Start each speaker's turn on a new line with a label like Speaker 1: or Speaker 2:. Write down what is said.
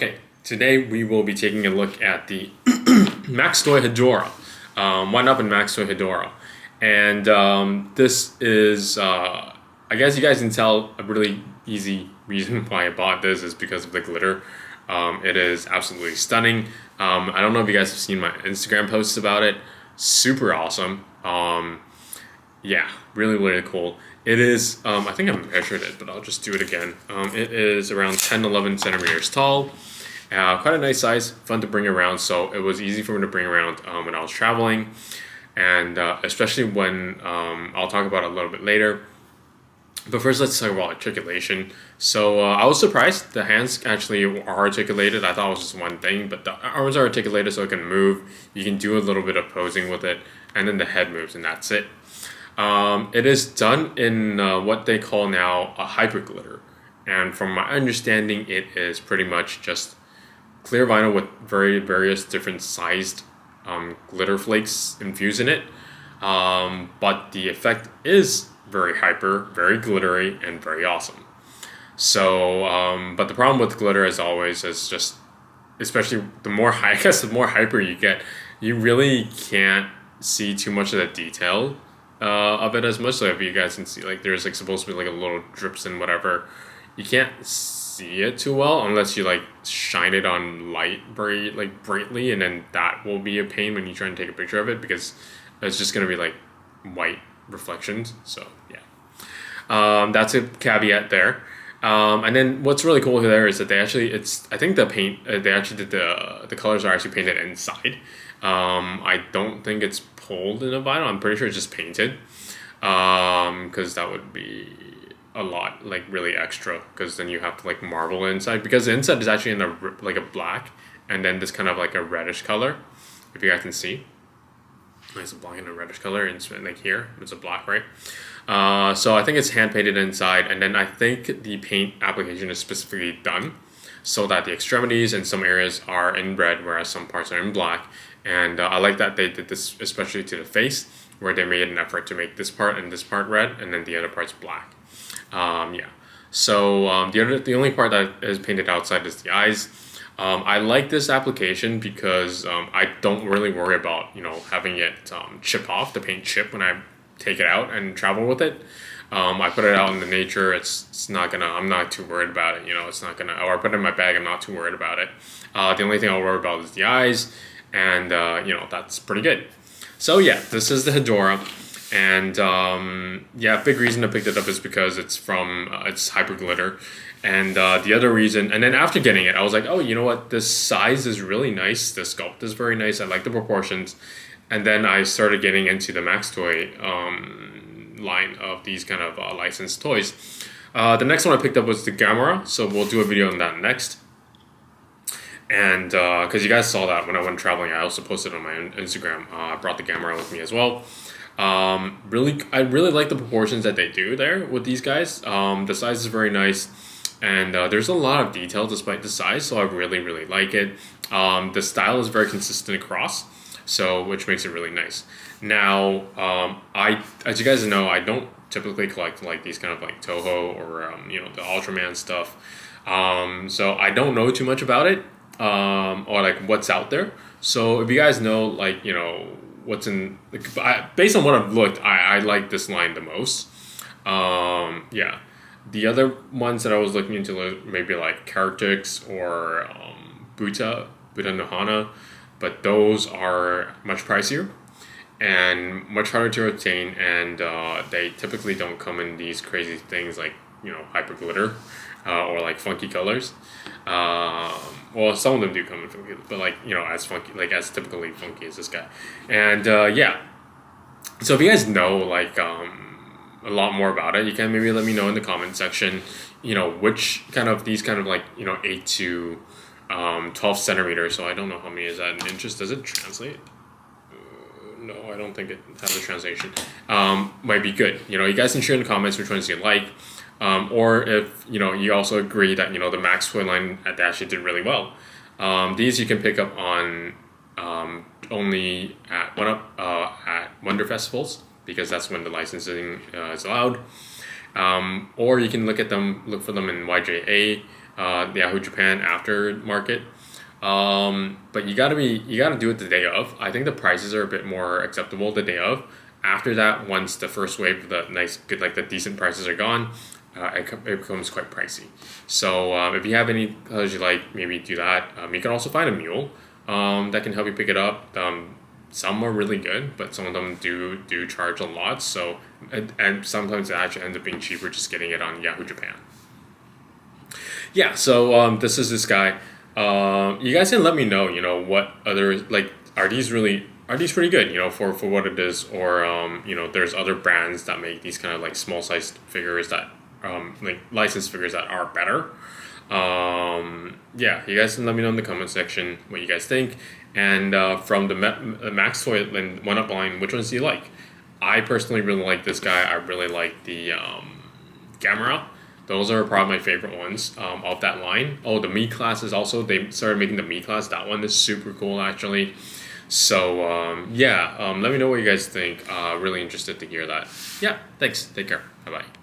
Speaker 1: Okay, today we will be taking a look at the Maxtoy Hedorah, one up in Maxtoy Hedorah, and this is, I guess you guys can tell a really easy reason why I bought this is because of the glitter. It is absolutely stunning. I don't know if you guys have seen my Instagram posts about it. Super awesome. Yeah, really cool. It is, I think I measured it, but I'll just do it again. It is around 10-11 centimeters tall. Quite a nice size, fun to bring around, so it was easy for me to bring around when I was traveling, and especially when I'll talk about it a little bit later. But first, let's talk about articulation. So I was surprised the hands actually are articulated. I thought it was just one thing, but the arms are articulated so it can move. You can do a little bit of posing with it, and then the head moves, and that's it. It is done in what they call now a hyper glitter, and from my understanding, it is pretty much just clear vinyl with various different sized glitter flakes infused in it. But the effect is very hyper, very glittery, and very awesome. So, but the problem with glitter, as always, is just, especially the more I guess the more hyper you get, you really can't see too much of the detail of it as much. So if you guys can see, like, there's like supposed to be like a little drips and whatever, you can't see it too well unless you like shine it on light very like brightly, and then that will be a pain when you try and take a picture of it because it's just gonna be like white reflections. So yeah, that's a caveat there. And then what's really cool there is that they actually, I think the paint, they actually did the colors are actually painted inside. I don't think it's pulled in a vinyl. I'm pretty sure it's just painted. Because that would be a lot, like really extra, because then you have to like marble inside, because the inside is actually in a black, and then this kind of like a reddish color, if you guys can see. It's a black and a reddish color, and like here it's a black, right? So I think it's hand painted inside, and then I think the paint application is specifically done so that the extremities and some areas are in red, whereas some parts are in black. And I like that they did this especially to the face, where they made an effort to make this part and this part red, and then the other part's black. Yeah. So the only part that is painted outside is the eyes. I like this application because I don't really worry about having it chip off, the paint chip, when I take it out and travel with it. I put it out in the nature. It's not gonna. I'm not too worried about it. It's not gonna. Or I put it in my bag. I'm not too worried about it. The only thing I'll worry about is the eyes, and that's pretty good. So yeah, this is the Hedorah, and yeah, big reason I picked it up is because it's from it's hyper glitter, and the other reason, and then after getting it, I was like, oh, you know what, this size is really nice, the sculpt is very nice, I like the proportions, and then I started getting into the Maxtoy line of these kind of licensed toys. The next one I picked up was the Gamera, so we'll do a video on that next. And because you guys saw that when I went traveling, I also posted on my Instagram. I brought the Gamera with me as well. I really like the proportions that they do there with these guys. The size is very nice, and there's a lot of detail despite the size, so I really like it. The style is very consistent across, so which makes it really nice. Now, as you guys know, I don't typically collect like these kind of like Toho or the Ultraman stuff. So I don't know too much about it. Or like what's out there. So if you guys know, like, what's in, based on what I've looked, I like this line the most. Yeah. The other ones that I was looking into, maybe like Charactix or Buta no Hana, but those are much pricier and much harder to obtain, and they typically don't come in these crazy things like hyper glitter or like funky colors. Well, some of them do come in funky, but like as funky, like as typically funky as this guy. And yeah, so if you guys know like a lot more about it, you can maybe let me know in the comment section. Which kind of these kind of like 8 to 12 centimeters. So I don't know how many is that in inches. Does it translate? No, I don't think it has a translation. Might be good. You guys can share in the comments which ones you like. Or if you also agree that the Maxtoy line actually did really well. These you can pick up on only at Wonder Festivals, because that's when the licensing is allowed. Or you can look for them in YJA Yahoo Japan aftermarket. But you gotta do it the day of. I think the prices are a bit more acceptable the day of. After that, once the first wave of the the decent prices are gone, it becomes quite pricey. So if you have any colors you like, maybe do that. You can also find a mule that can help you pick it up. Some are really good, but some of them do charge a lot. So and sometimes it actually ends up being cheaper just getting it on Yahoo Japan. Yeah. So this is this guy. You guys can let me know. What other are these pretty good? For what it is, or there's other brands that make these kind of like small sized figures that licensed figures that are better. Yeah, you guys can let me know in the comment section what you guys think. And from the Maxtoy and 1UP line, which ones do you like? I personally really like this guy. I really like the Gamera. Those are probably my favorite ones of that line. Oh, the Mi class also. They started making the Mi class. That one is super cool, actually. So, yeah, let me know what you guys think. Really interested to hear that. Yeah, thanks. Take care. Bye-bye.